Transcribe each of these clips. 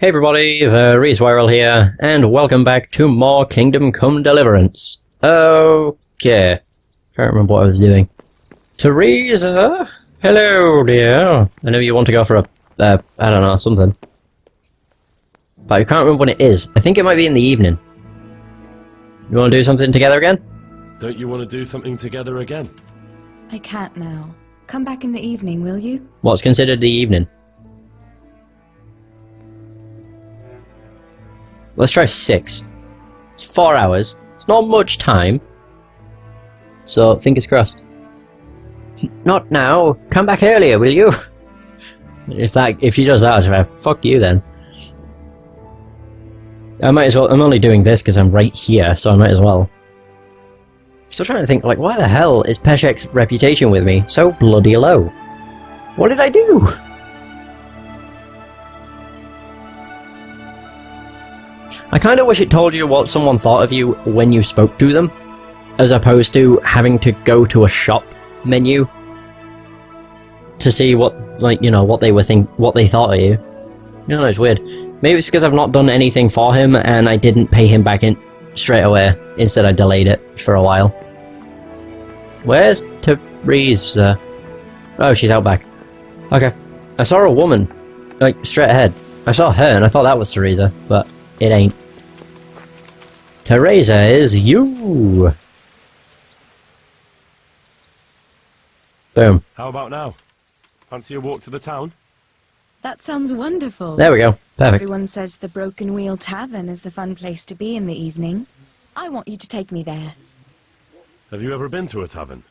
Hey everybody, the Reeswirl here, and welcome back to more Kingdom Come Deliverance. Okay. Can't remember what I was doing. Teresa? Hello, dear. I know you want to go for a, I don't know, something. But I can't remember when it is. I think it might be in the evening. You want to do something together again? Don't you want to do something together again? I can't now. Come back in the evening, will you? What's considered the evening? Let's try 6. It's 4 hours. It's not much time. So, fingers crossed. Not now. Come back earlier, will you? If she does that, I'll say, fuck you then. I might as well. I'm only doing this because I'm right here, so I might as well. Still trying to think, like, why the hell is Peshek's reputation with me so bloody low? What did I do? I kind of wish it told you what someone thought of you when you spoke to them, as opposed to having to go to a shop menu to see what, like, you know, what they thought of you. You know, it's weird. Maybe it's because I've not done anything for him and I didn't pay him back in straight away. Instead, I delayed it for a while. Where's Teresa? Oh, she's out back. Okay. I saw a woman, like, straight ahead. I saw her and I thought that was Teresa, but it ain't. Teresa is you! Boom. How about now? Fancy a walk to the town? That sounds wonderful. There we go. Perfect. Everyone says the Broken Wheel Tavern is the fun place to be in the evening. I want you to take me there. Have you ever been to a tavern?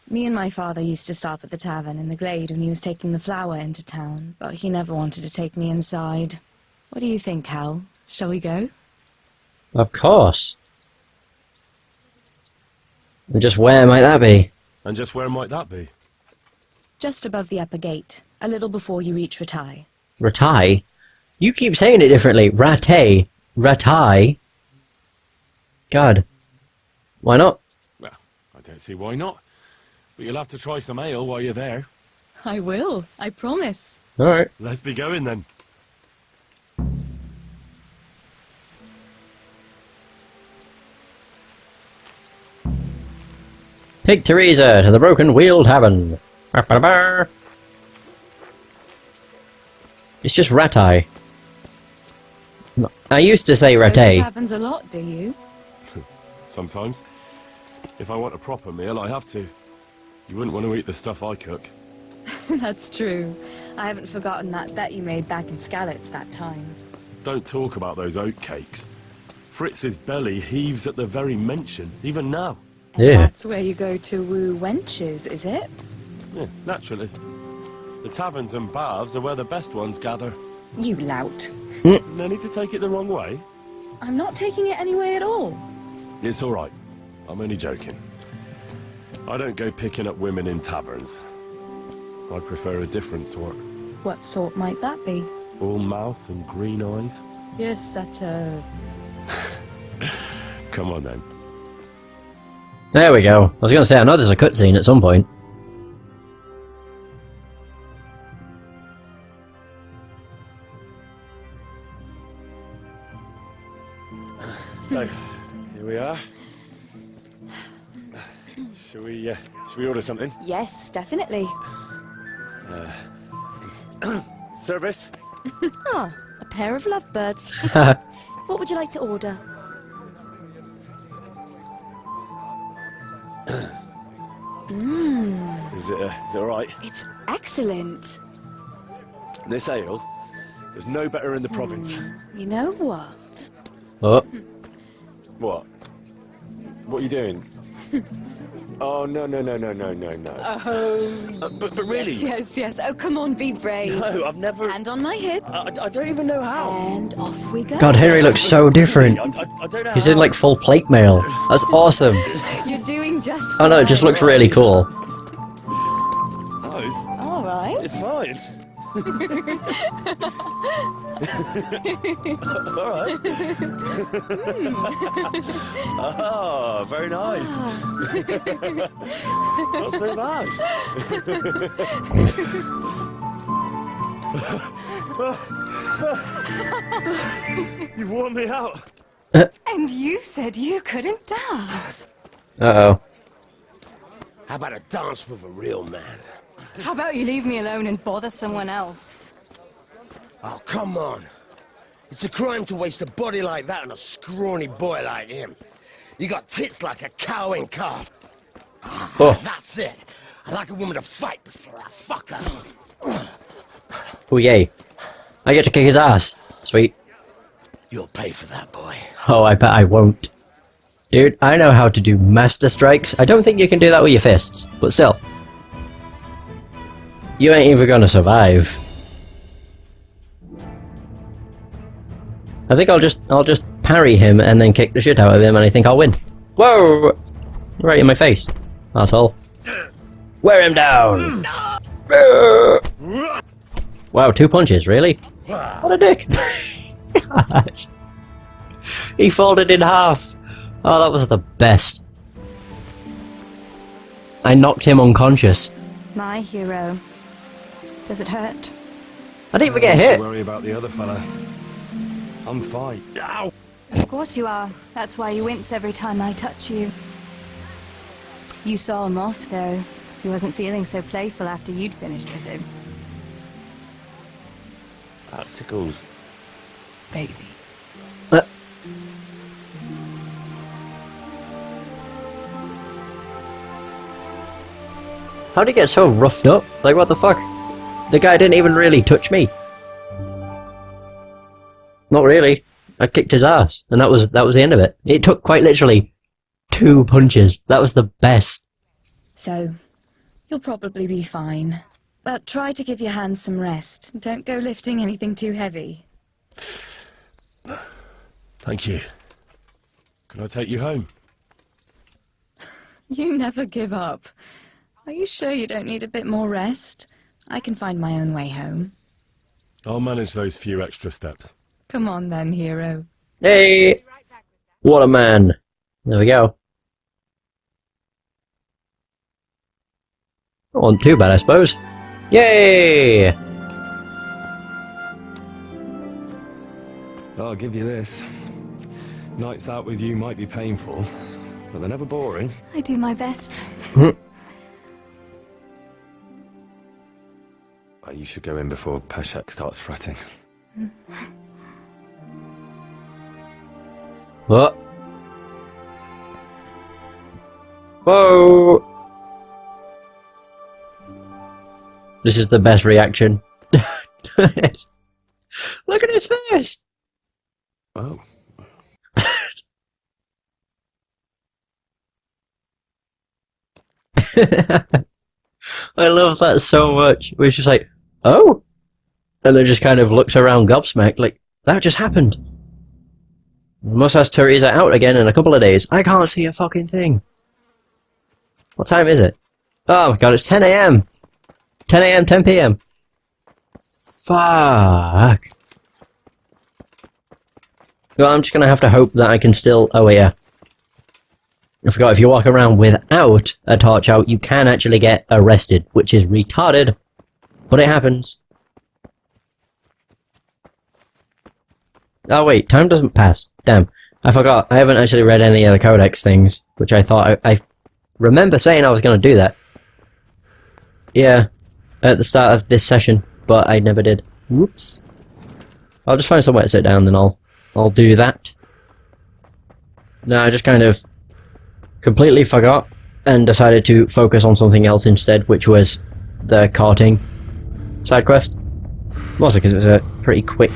Me and my father used to stop at the tavern in the glade when he was taking the flour into town, but he never wanted to take me inside. What do you think, Hal? Shall we go? Of course. And just where might that be? And just where might that be? Just above the upper gate, a little before you reach Ratai. Ratai? You keep saying it differently. Ratai. Ratai. God. Why not? Well, I don't see why not. But you'll have to try some ale while you're there. I will, I promise. Alright. Let's be going then. Take Teresa to the Broken Wheel Tavern. It's just Ratai. I used to say Go to Ratai. taverns a lot, do you? Sometimes. If I want a proper meal, I have to. You wouldn't want to eat the stuff I cook. That's true. I haven't forgotten that bet you made back in Skalitz that time. Don't talk about those oat cakes. Fritz's belly heaves at the very mention, even now. And Yeah. that's where you go to woo wenches, is it? Yeah, naturally. The taverns and baths are where the best ones gather. You lout. No need to take it the wrong way. I'm not taking it any way at all. It's all right. I'm only joking. I don't go picking up women in taverns. I prefer a different sort. What sort might that be? All mouth and green eyes. You're such a... Come on then. There we go. I was going to say, I know there's a cutscene at some point. So, here we are. Shall we order something? Yes, definitely. Service? Ah, a pair of lovebirds. What would you like to order? Is it all right? It's excellent. This ale, there's no better in the province. You know what? Oh. What? What are you doing? Oh, no. Oh, But really? yes. Oh, come on, be brave. No, I've never... Hand on my hip, I don't even know how. and off we go. God, Henry looks so different. I don't know He's in how. like full plate mail. That's awesome. You're doing just Oh fine. no, it just looks really cool. No, All right. it's fine. All right. Oh, very nice. Not so bad. You wore me out. And you said you couldn't dance. Uh-oh. How about a dance with a real man? How about you leave me alone and bother someone else? Oh, come on. It's a crime to waste a body like that on a scrawny boy like him. You got tits like a cow in calf. Oh. That's it. I like a woman to fight before I fuck her. Oh, yay. I get to kick his ass. Sweet. You'll pay for that, boy. Oh, I bet I won't. Dude, I know how to do master strikes. I don't think you can do that with your fists, but still. You ain't even gonna survive. I think I'll just parry him and then kick the shit out of him and I think I'll win. Whoa! Right in my face. Asshole. Wear him down! Wow, 2 punches, really? What a dick! God. He folded in half. Oh, that was the best. I knocked him unconscious. My hero. Does it hurt? I didn't even get hit. Don't worry about the other fella. I'm fine. Ow! Of course you are. That's why you wince every time I touch you. You saw him off, though. He wasn't feeling so playful after you'd finished with him. That tickles. Baby. How'd he get so roughed up? Like, what the fuck? The guy didn't even really touch me. Not really. I kicked his ass, and that was the end of it. It took quite literally 2 punches. That was the best. So, you'll probably be fine. But try to give your hands some rest. Don't go lifting anything too heavy. Thank you. Can I take you home? You never give up. Are you sure you don't need a bit more rest? I can find my own way home. I'll manage those few extra steps. Come on then, hero. Hey! What a man. There we go. Not wasn't too bad, I suppose. Yay! I'll give you this. Nights out with you might be painful, but they're never boring. I do my best. You should go in before Peshek starts fretting. What? Whoa! This is the best reaction. Look at his face! Oh. I love that so much. We're just like, oh! And then just kind of looks around gobsmacked like, that just happened. Must ask Teresa out again in a couple of days. I can't see a fucking thing. What time is it? Oh my god, it's 10 AM! 10 AM, 10 PM. Fuck. Well, I'm just gonna have to hope that I can still... Oh yeah. I forgot, if you walk around without a torch out, you can actually get arrested, which is retarded, but it happens. Oh wait, time doesn't pass. Damn. I forgot, I haven't actually read any of the codex things, which I thought I remember saying I was gonna do that. Yeah, at the start of this session, but I never did. Whoops. I'll just find somewhere to sit down, then I'll do that. No, I just kind of completely forgot and decided to focus on something else instead, which was the carting side quest. Mostly because it was a pretty quick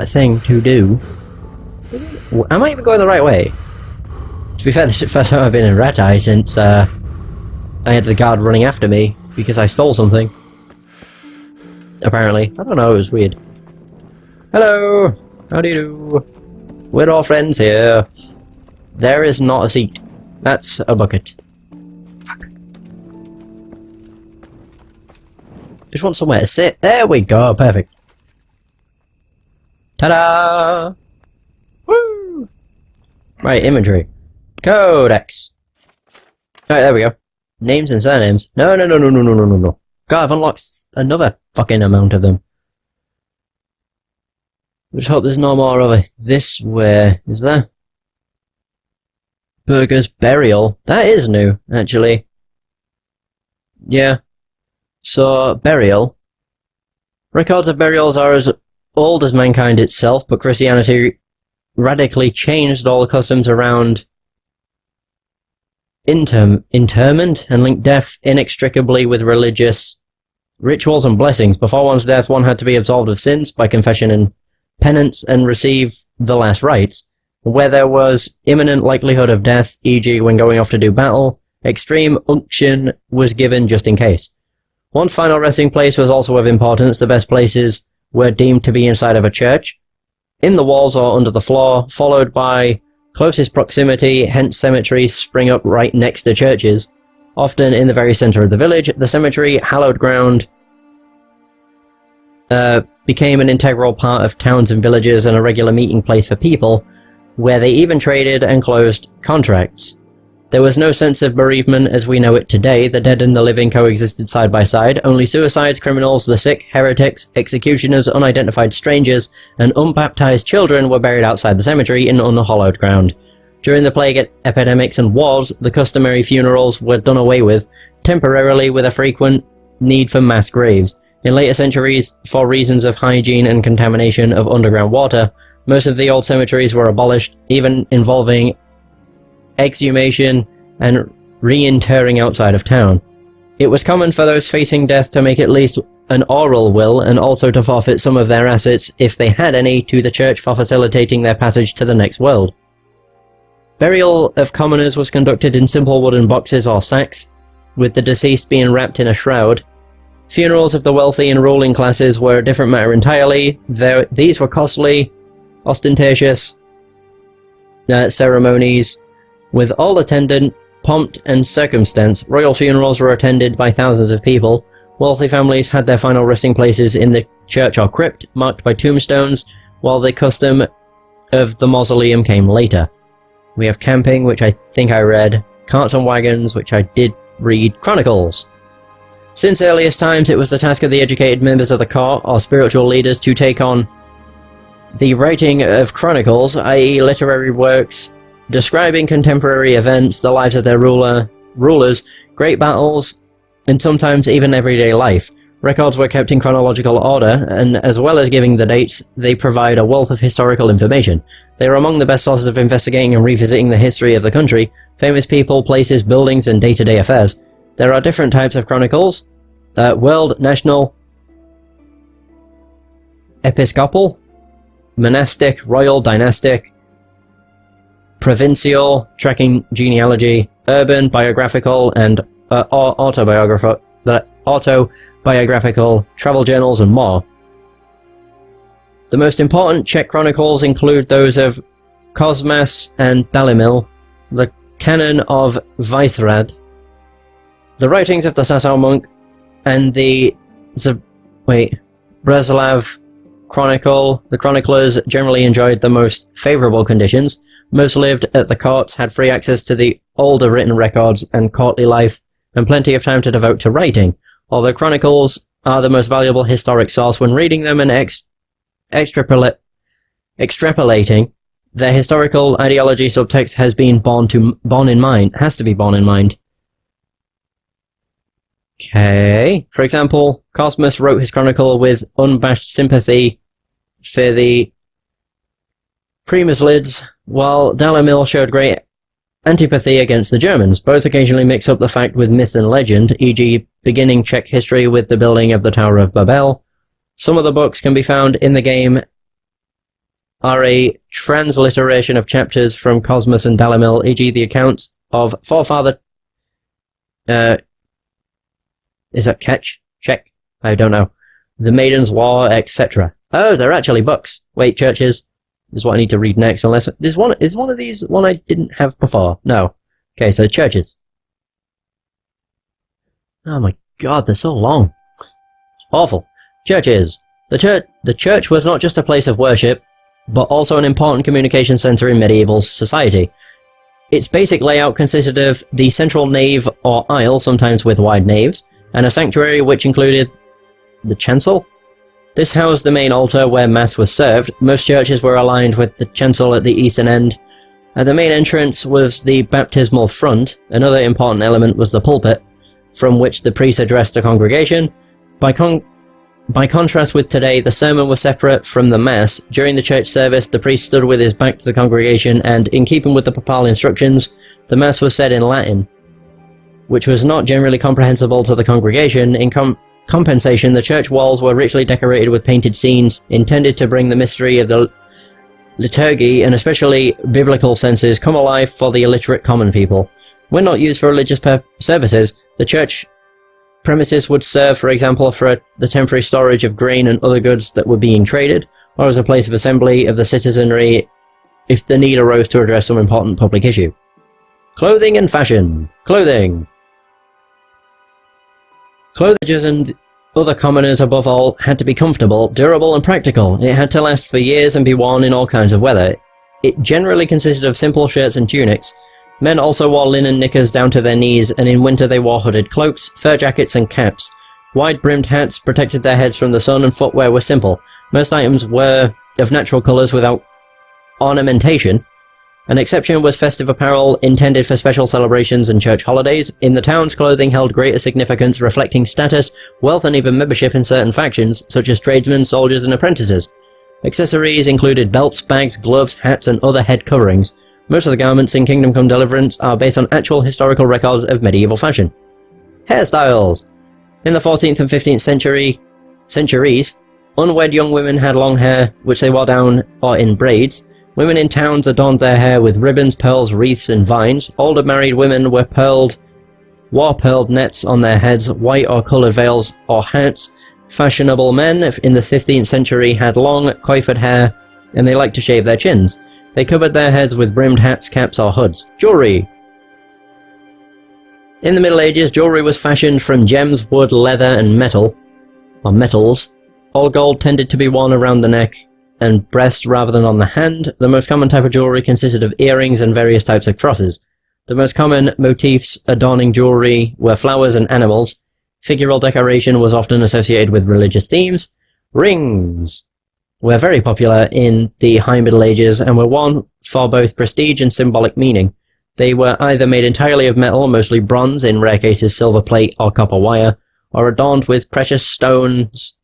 thing to do. Am I even going the right way? To be fair, this is the first time I've been in Red Eye since I had the guard running after me because I stole something. Apparently. I don't know, it was weird. Hello! How do you do? We're all friends here. There is not a seat. That's a bucket. Fuck. Just want somewhere to sit. There we go, perfect. Ta-da! Woo! Right, inventory. Codex. Alright, there we go. Names and surnames. No. God, I've unlocked another fucking amount of them. Let's hope there's no more over this way. Is there? Burger's Burial. That is new, actually. Yeah. So, burial. Records of burials are as old as mankind itself, but Christianity radically changed all the customs around interment and linked death inextricably with religious rituals and blessings. Before one's death, one had to be absolved of sins by confession and penance and receive the last rites. Where there was imminent likelihood of death, e.g. when going off to do battle, extreme unction was given just in case. One's final resting place was also of importance. The best places were deemed to be inside of a church, in the walls or under the floor, followed by closest proximity, hence cemeteries spring up right next to churches, often in the very center of the village. The cemetery, hallowed ground, became an integral part of towns and villages and a regular meeting place for people, where they even traded and closed contracts. There was no sense of bereavement as we know it today. The dead and the living coexisted side by side. Only suicides, criminals, the sick, heretics, executioners, unidentified strangers, and unbaptized children were buried outside the cemetery in unhallowed ground. During the plague epidemics and wars, the customary funerals were done away with, temporarily with a frequent need for mass graves. In later centuries, for reasons of hygiene and contamination of underground water, most of the old cemeteries were abolished, even involving exhumation and reinterring outside of town. It was common for those facing death to make at least an oral will, and also to forfeit some of their assets, if they had any, to the church for facilitating their passage to the next world. Burial of commoners was conducted in simple wooden boxes or sacks, with the deceased being wrapped in a shroud. Funerals of the wealthy and ruling classes were a different matter entirely. These were costly, ostentatious ceremonies, with all attendant pomp and circumstance. Royal funerals were attended by thousands of people. Wealthy families had their final resting places in the church or crypt, marked by tombstones, while the custom of the mausoleum came later. We have camping, which I think I read, carts and wagons, which I did read, chronicles. Since earliest times, it was the task of the educated members of the court or spiritual leaders to take on the writing of chronicles, i.e. literary works describing contemporary events, the lives of their rulers, great battles, and sometimes even everyday life. Records were kept in chronological order, and as well as giving the dates, they provide a wealth of historical information. They are among the best sources of investigating and revisiting the history of the country, famous people, places, buildings, and day-to-day affairs. There are different types of chronicles: world, national, episcopal, monastic, royal, dynastic, provincial, tracking genealogy, urban, biographical, and autobiographical, travel journals, and more. The most important Czech chronicles include those of Kosmas and Dalimil, the Canon of Vysehrad, the writings of the Sasau monk, and the Breslav Chronicle. The chroniclers generally enjoyed the most favourable conditions. Most lived at the courts, had free access to the older written records and courtly life, and plenty of time to devote to writing. Although chronicles are the most valuable historic source, when reading them and extrapolating, their historical ideology subtext has to be borne in mind. Okay. For example, Cosmas wrote his chronicle with unabashed sympathy for the Premyslids, while Dalimil showed great antipathy against the Germans. Both occasionally mix up the fact with myth and legend, e.g. beginning Czech history with the building of the Tower of Babel. Some of the books can be found in the game are a transliteration of chapters from Cosmas and Dalimil, e.g. the accounts of forefather... is that Czech? I don't know. The Maiden's War, etc. Oh, they're actually books. Wait, churches is what I need to read next, unless... is one of these one I didn't have before? No. Okay, so churches. Oh my god, they're so long. Awful. Churches. The church was not just a place of worship, but also an important communication center in medieval society. Its basic layout consisted of the central nave or aisle, sometimes with wide naves, and a sanctuary which included the chancel, This housed the main altar where Mass was served. Most churches were aligned with the chancel at the eastern end. At the main entrance was the baptismal front. Another important element was the pulpit, from which the priest addressed the congregation. By contrast with today, the sermon was separate from the Mass. During the church service, the priest stood with his back to the congregation, and in keeping with the papal instructions, the Mass was said in Latin, which was not generally comprehensible to the congregation. In compensation, the church walls were richly decorated with painted scenes intended to bring the mystery of the liturgy, and especially biblical senses, come alive for the illiterate common people. When not used for religious services, the church premises would serve, for example, for the temporary storage of grain and other goods that were being traded, or as a place of assembly of the citizenry if the need arose to address some important public issue. Clothing and fashion. Clothing. Clothingers and other commoners, above all, had to be comfortable, durable and practical. It had to last for years and be worn in all kinds of weather. It generally consisted of simple shirts and tunics. Men also wore linen knickers down to their knees, and in winter they wore hooded cloaks, fur jackets and caps. Wide-brimmed hats protected their heads from the sun, and footwear was simple. Most items were of natural colours without ornamentation. An exception was festive apparel intended for special celebrations and church holidays. In the towns, clothing held greater significance, reflecting status, wealth and even membership in certain factions, such as tradesmen, soldiers and apprentices. Accessories included belts, bags, gloves, hats and other head coverings. Most of the garments in Kingdom Come Deliverance are based on actual historical records of medieval fashion. Hairstyles. In the 14th and 15th centuries, unwed young women had long hair, which they wore down or in braids. Women in towns adorned their hair with ribbons, pearls, wreaths and vines. Older married women wore pearled nets on their heads, white or coloured veils or hats. Fashionable men in the 15th century had long, coifed hair, and they liked to shave their chins. They covered their heads with brimmed hats, caps or hoods. Jewellery. In the Middle Ages, jewellery was fashioned from gems, wood, leather and metals. All gold tended to be worn around the neck and breast rather than on the hand. The most common type of jewellery consisted of earrings and various types of crosses. The most common motifs adorning jewellery were flowers and animals. Figural decoration was often associated with religious themes. Rings were very popular in the High Middle Ages and were worn for both prestige and symbolic meaning. They were either made entirely of metal, mostly bronze, in rare cases silver plate or copper wire, or adorned with precious stones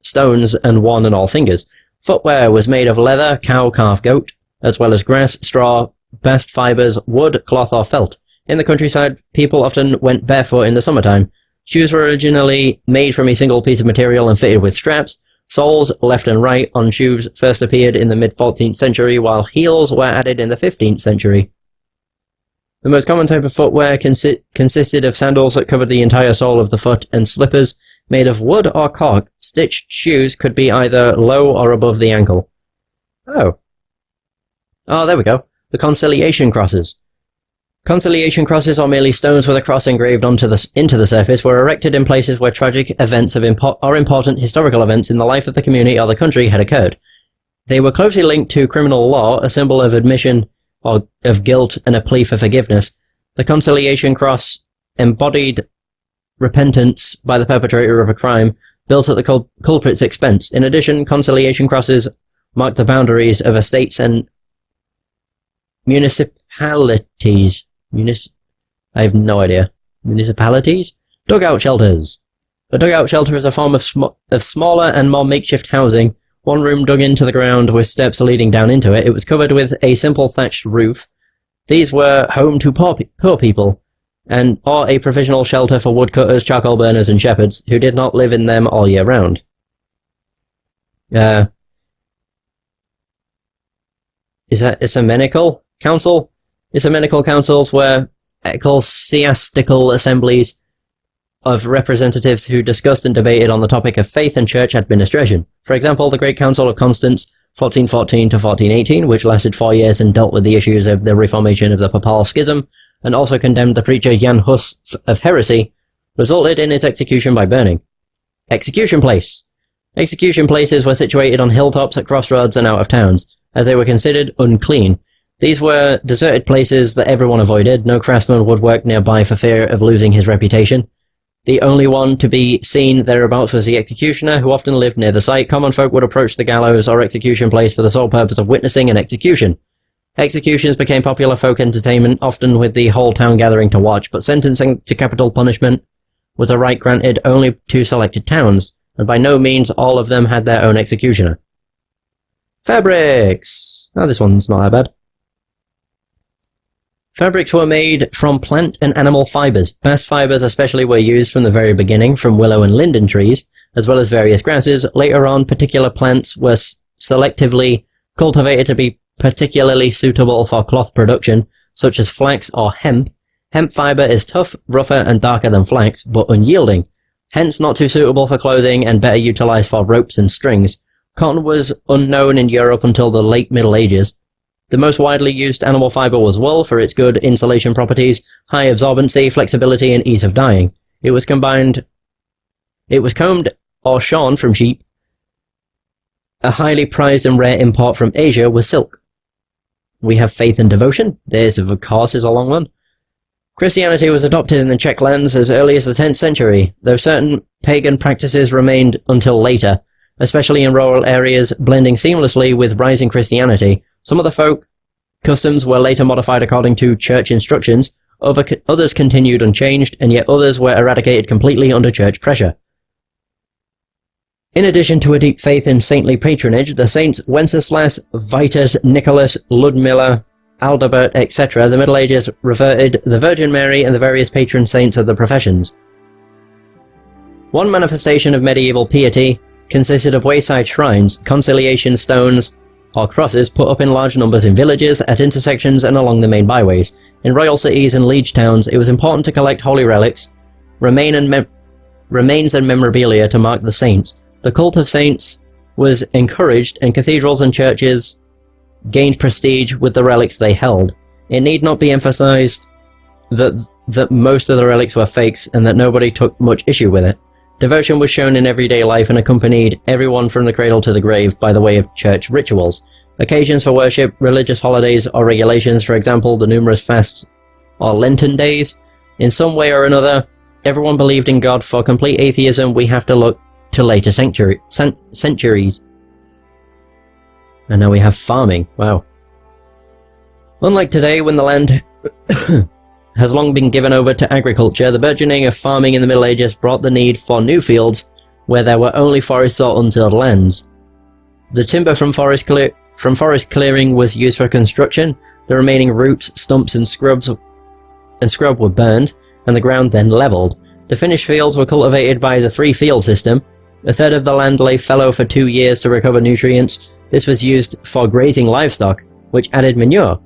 and worn on all fingers. Footwear was made of leather, cow, calf, goat, as well as grass, straw, bast fibers, wood, cloth or felt. In the countryside, people often went barefoot in the summertime. Shoes were originally made from a single piece of material and fitted with straps. Soles, left and right, on shoes first appeared in the mid-14th century, while heels were added in the 15th century. The most common type of footwear consisted of sandals that covered the entire sole of the foot, and slippers made of wood or cork. Stitched shoes could be either low or above the ankle. Oh, there we go. The conciliation crosses. Conciliation crosses, or merely stones with a cross engraved into the surface, were erected in places where tragic events or important historical events in the life of the community or the country had occurred. They were closely linked to criminal law, a symbol of admission of guilt and a plea for forgiveness. The conciliation cross embodied repentance by the perpetrator of a crime, built at the culprit's expense. In addition, conciliation crosses marked the boundaries of estates and municipalities. I have no idea. Municipalities? Dugout shelters. A dugout shelter is a form of smaller and more makeshift housing. One room dug into the ground with steps leading down into it. It was covered with a simple thatched roof. These were home to poor people, or a provisional shelter for woodcutters, charcoal burners and shepherds, who did not live in them all year round. Is that ecumenical council? Ecumenical councils were ecclesiastical assemblies of representatives who discussed and debated on the topic of faith and church administration. For example, the Great Council of Constance, 1414 to 1418, which lasted 4 years and dealt with the issues of the reformation of the Papal Schism, and also condemned the preacher Jan Hus of heresy, resulted in his execution by burning. Execution place. Execution places were situated on hilltops at crossroads and out of towns, as they were considered unclean. These were deserted places that everyone avoided. No craftsman would work nearby for fear of losing his reputation. The only one to be seen thereabouts was the executioner, who often lived near the site. Common folk would approach the gallows or execution place for the sole purpose of witnessing an execution. Executions became popular folk entertainment, often with the whole town gathering to watch, but sentencing to capital punishment was a right granted only to selected towns, and by no means all of them had their own executioner. Fabrics! Oh, this one's not that bad. Fabrics were made from plant and animal fibers. Bast fibers especially were used from the very beginning from willow and linden trees, as well as various grasses. Later on, particular plants were selectively cultivated to be particularly suitable for cloth production, such as flax or hemp. Hemp fiber is tough, rougher, and darker than flax, but unyielding, hence not too suitable for clothing and better utilized for ropes and strings. Cotton was unknown in Europe until the late Middle Ages. The most widely used animal fiber was wool for its good insulation properties, high absorbency, flexibility, and ease of dyeing. It was combed or shorn from sheep. A highly prized and rare import from Asia was silk. We have faith and devotion. This, of course, is a long one. Christianity was adopted in the Czech lands as early as the 10th century, though certain pagan practices remained until later, especially in rural areas, blending seamlessly with rising Christianity. Some of the folk customs were later modified according to church instructions, others continued unchanged, and yet others were eradicated completely under church pressure. In addition to a deep faith in saintly patronage, the saints Wenceslaus, Vitus, Nicholas, Ludmilla, Aldebert, etc., the Middle Ages reverted the Virgin Mary and the various patron saints of the professions. One manifestation of medieval piety consisted of wayside shrines, conciliation stones, or crosses put up in large numbers in villages, at intersections, and along the main byways. In royal cities and liege towns, it was important to collect holy relics, remains and memorabilia to mark the saints. The cult of saints was encouraged, and cathedrals and churches gained prestige with the relics they held. It need not be emphasized that most of the relics were fakes, and that nobody took much issue with it. Devotion was shown in everyday life and accompanied everyone from the cradle to the grave by the way of church rituals. Occasions for worship, religious holidays, or regulations, for example, the numerous fasts or Lenten days. In some way or another, everyone believed in God. For complete atheism, we have to look to later centuries. And now we have farming. Wow. Unlike today, when the land has long been given over to agriculture, the burgeoning of farming in the Middle Ages brought the need for new fields where there were only forests or untilled lands. The timber from forest clearing was used for construction. The remaining roots, stumps, and scrub were burned, and the ground then leveled. The finished fields were cultivated by the three-field system. A third of the land lay fallow for 2 years to recover nutrients. This was used for grazing livestock, which added manure.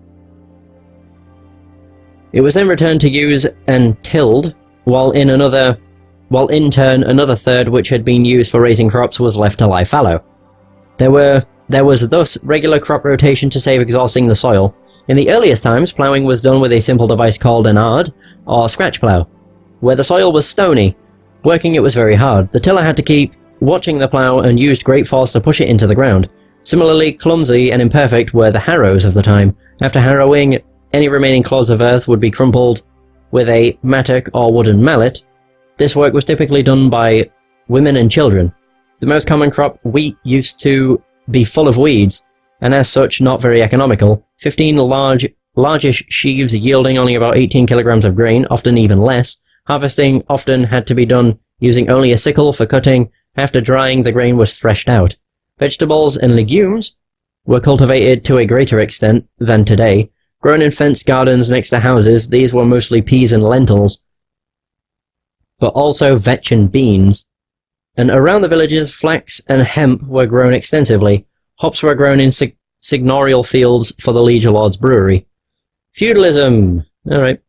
It was then returned to use and tilled, while in turn another third, which had been used for raising crops, was left to lie fallow. There was thus regular crop rotation to save exhausting the soil. In the earliest times, ploughing was done with a simple device called an ard, or scratch plough. Where the soil was stony, working it was very hard. The tiller had to keep watching the plough and used great force to push it into the ground. Similarly clumsy and imperfect were the harrows of the time. After harrowing, any remaining clods of earth would be crumpled with a mattock or wooden mallet. This work was typically done by women and children. The most common crop, wheat, used to be full of weeds, and as such not very economical. 15 largish sheaves yielding only about 18 kilograms of grain, often even less. Harvesting often had to be done using only a sickle for cutting. After drying, the grain was threshed out. Vegetables and legumes were cultivated to a greater extent than today. Grown in fenced gardens next to houses, these were mostly peas and lentils, but also vetch and beans. And around the villages, flax and hemp were grown extensively. Hops were grown in signorial fields for the liege lord's brewery. Feudalism. Alright.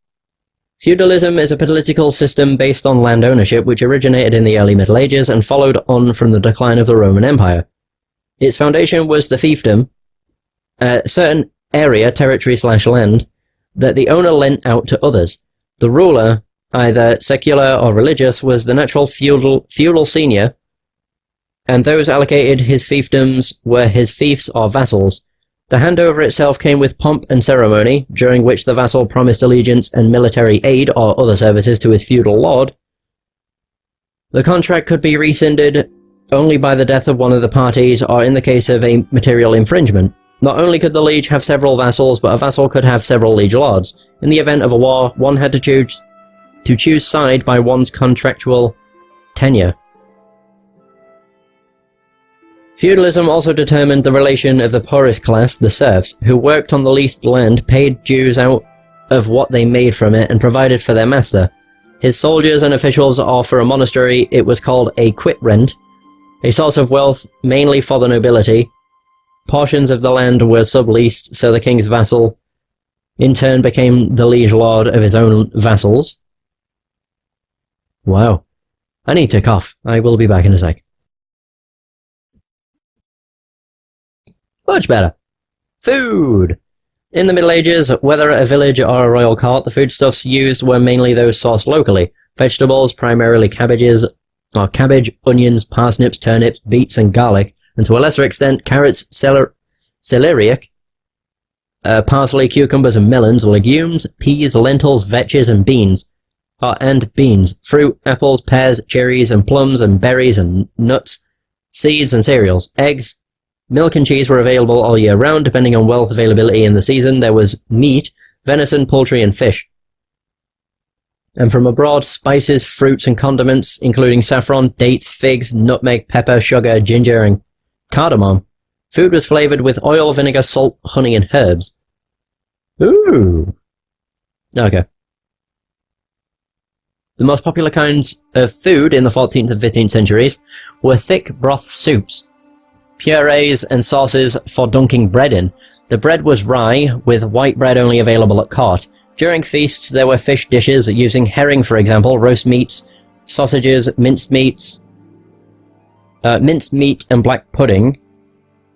Feudalism is a political system based on land ownership which originated in the early Middle Ages and followed on from the decline of the Roman Empire. Its foundation was the fiefdom, a certain area, territory/land, that the owner lent out to others. The ruler, either secular or religious, was the natural feudal senior, and those allocated his fiefdoms were his fiefs or vassals. The handover itself came with pomp and ceremony, during which the vassal promised allegiance and military aid or other services to his feudal lord. The contract could be rescinded only by the death of one of the parties or in the case of a material infringement. Not only could the liege have several vassals, but a vassal could have several liege lords. In the event of a war, one had to choose side by one's contractual tenure. Feudalism also determined the relation of the poorest class, the serfs, who worked on the leased land, paid dues out of what they made from it, and provided for their master. His soldiers and officials, or for a monastery, it was called a quit rent, a source of wealth mainly for the nobility. Portions of the land were subleased, so the king's vassal in turn became the liege lord of his own vassals. Wow. I need to cough. I will be back in a sec. Much better. Food! In the Middle Ages, whether at a village or a royal court, the foodstuffs used were mainly those sourced locally. Vegetables, primarily cabbage, onions, parsnips, turnips, beets and garlic, and to a lesser extent carrots, celeriac, parsley, cucumbers and melons, legumes, peas, lentils, vetches and beans. Fruit, apples, pears, cherries and plums and berries and nuts, seeds and cereals, eggs. Milk and cheese were available all year round, depending on wealth availability in the season. There was meat, venison, poultry, and fish. And from abroad, spices, fruits, and condiments, including saffron, dates, figs, nutmeg, pepper, sugar, ginger, and cardamom. Food was flavored with oil, vinegar, salt, honey, and herbs. Ooh. Okay. The most popular kinds of food in the 14th and 15th centuries were thick broth soups, purees and sauces for dunking bread in. The bread was rye, with white bread only available at court. During feasts there were fish dishes using herring, for example, roast meats, sausages, minced meat and black pudding.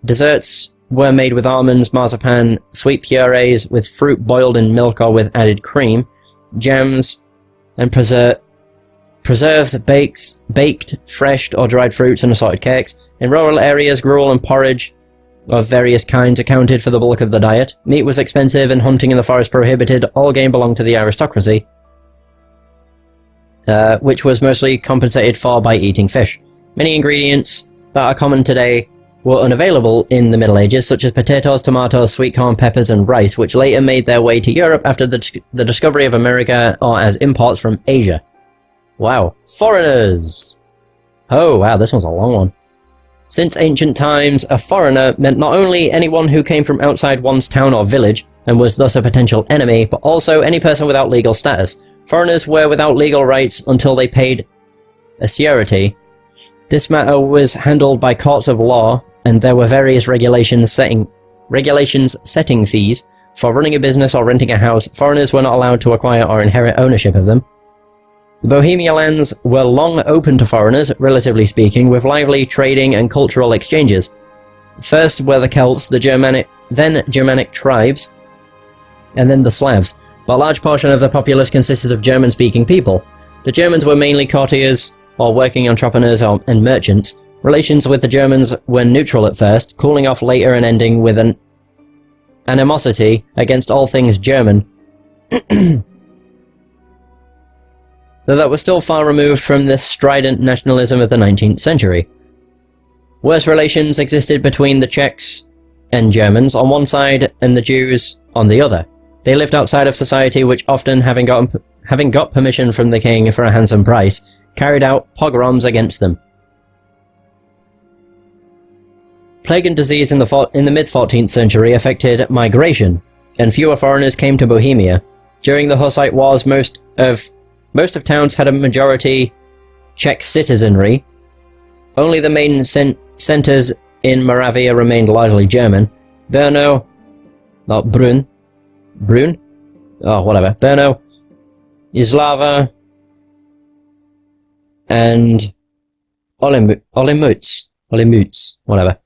Desserts were made with almonds, marzipan, sweet purees with fruit boiled in milk or with added cream, jams, and preserves, baked, fresh or dried fruits and assorted cakes. In rural areas, gruel and porridge of various kinds accounted for the bulk of the diet. Meat was expensive and hunting in the forest prohibited. All game belonged to the aristocracy, which was mostly compensated for by eating fish. Many ingredients that are common today were unavailable in the Middle Ages, such as potatoes, tomatoes, sweet corn, peppers, and rice, which later made their way to Europe after the discovery of America or as imports from Asia. Wow. Foreigners! Oh, wow, this one's a long one. Since ancient times, a foreigner meant not only anyone who came from outside one's town or village, and was thus a potential enemy, but also any person without legal status. Foreigners were without legal rights until they paid a surety. This matter was handled by courts of law, and there were various regulations setting fees. For running a business or renting a house, foreigners were not allowed to acquire or inherit ownership of them. The Bohemia lands were long open to foreigners, relatively speaking, with lively trading and cultural exchanges. First were the Celts, then Germanic tribes, and then the Slavs, but a large portion of the populace consisted of German-speaking people. The Germans were mainly courtiers, or working entrepreneurs and merchants. Relations with the Germans were neutral at first, cooling off later and ending with an animosity against all things German. Though that was still far removed from the strident nationalism of the 19th century. Worse relations existed between the Czechs and Germans on one side and the Jews on the other. They lived outside of society, which often, having got permission from the king for a handsome price, carried out pogroms against them. Plague and disease in the mid-14th century affected migration, and fewer foreigners came to Bohemia. During the Hussite Wars, most of towns had a majority Czech citizenry. Only the main centers in Moravia remained largely German. Brno, Jihlava, and Olomouc, whatever.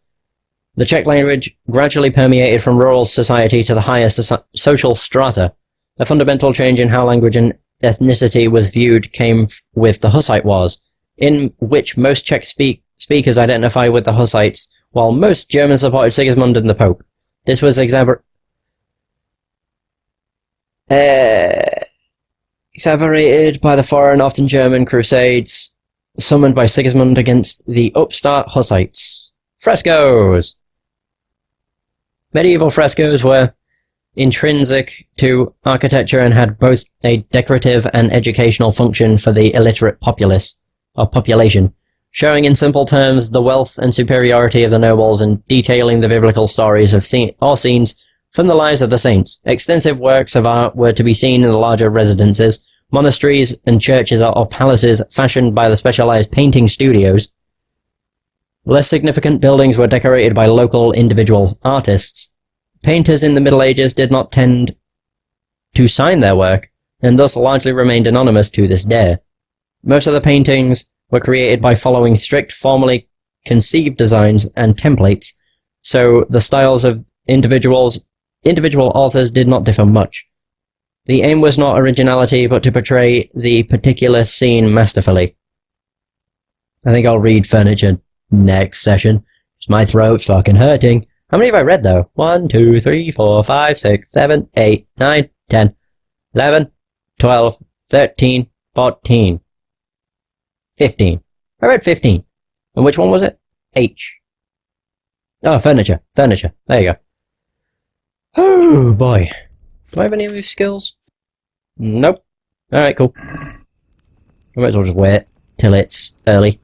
The Czech language gradually permeated from rural society to the higher social strata. A fundamental change in how language and ethnicity was viewed came with the Hussite Wars, in which most Czech speakers identify with the Hussites, while most Germans supported Sigismund and the Pope. This was exacerbated by the foreign, often German, crusades summoned by Sigismund against the upstart Hussites. Frescoes! Medieval frescoes were intrinsic to architecture and had both a decorative and educational function for the illiterate population, showing in simple terms the wealth and superiority of the nobles and detailing the biblical stories of scenes from the lives of the saints. Extensive works of art were to be seen in the larger residences, monasteries and churches or palaces fashioned by the specialized painting studios. Less significant buildings were decorated by local individual artists. Painters in the Middle Ages did not tend to sign their work, and thus largely remained anonymous to this day. Most of the paintings were created by following strict, formally conceived designs and templates, so the styles of individual authors did not differ much. The aim was not originality, but to portray the particular scene masterfully. I think I'll read furniture next session. My throat's fucking hurting. How many have I read, though? 1, 2, 3, 4, 5, 6, 7, 8, 9, 10, 11, 12, 13, 14, 15. I read 15. And which one was it? H. Oh, furniture. Furniture. There you go. Oh, boy. Do I have any of these skills? Nope. Alright, cool. I might as well just wait till it's early.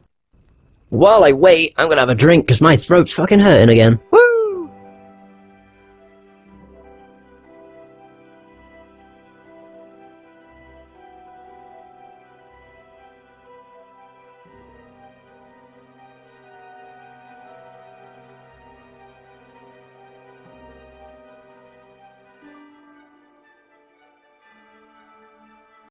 While I wait, I'm gonna have a drink because my throat's fucking hurting again.